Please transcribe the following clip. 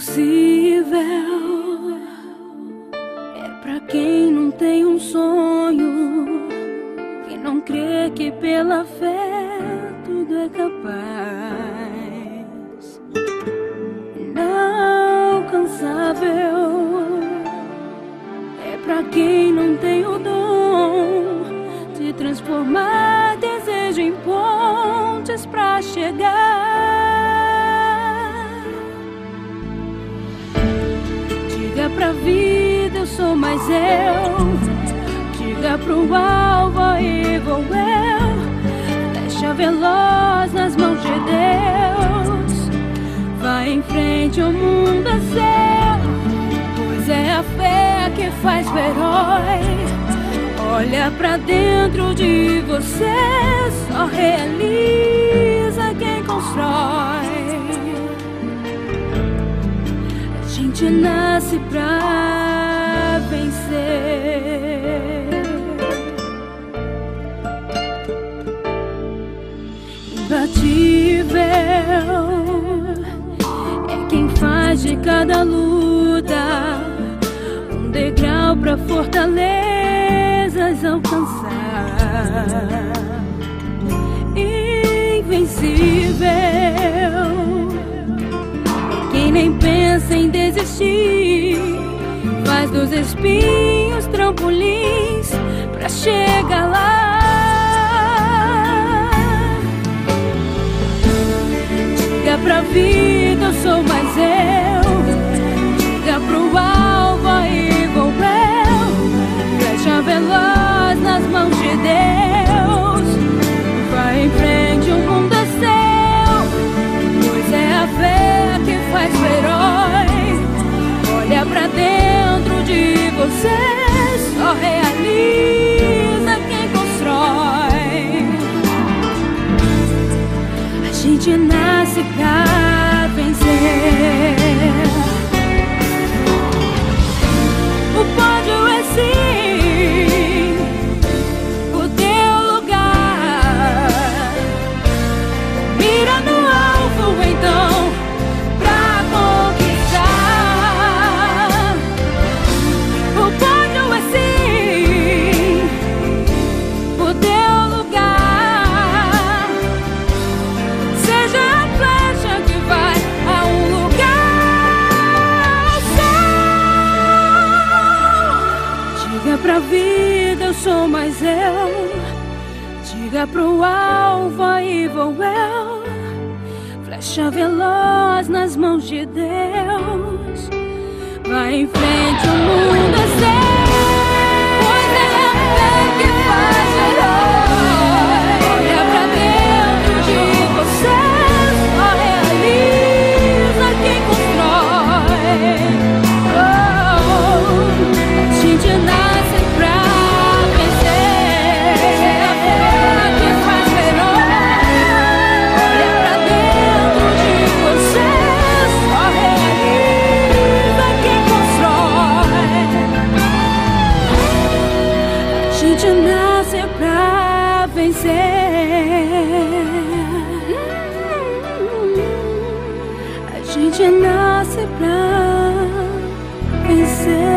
impossível é pra quem não tem um sonho, quem não crê que pela fé tudo é capaz. Inalcançável é pra quem não tem o dom de transformar desejo em pontes pra chegar. Diga pra vida, eu sou mais eu. Diga pro alvo, aí vou eu. Flecha veloz nas mãos de Deus. Vai em frente, o mundo é seu, pois é a fé que faz o herói. Olha pra dentro de você, só realiza quem constrói. A gente nasce pra vencer. Imbatível é quem faz de cada luta um degrau pra fortalezas alcançar. Invencível é quem nem pensa em desistir, faz dos espinhos trampolins pra chegar lá. Diga pra vida, eu sou mais eu. Diga pro alvo, aí vou eu. Flecha veloz nas mãos de Deus. Vai em frente, o mundo é seu, pois é a fé que faz o herói. Olha pra dentro de você, só realiza quem constrói. A gente nasce pra vencer. O pódio é sim o teu lugar. Mira no alvo então pra conquistar. O pódio é sim o teu lugar. Seja a flecha que vai a um lugar só. Diga pra vida, eu sou mais eu. Diga pro alvo, aí vou eu. Flecha veloz nas mãos de Deus. Vai em frente, o mundo é seu, pois é a fé que faz o herói. Olha pra dentro de você, só realiza quem constrói. Oh, a gente nasce pra vencer. É a fé que faz o herói. Olha pra dentro de você, só realiza quem constrói. A gente nasce pra vencer. A gente nasce pra vencer.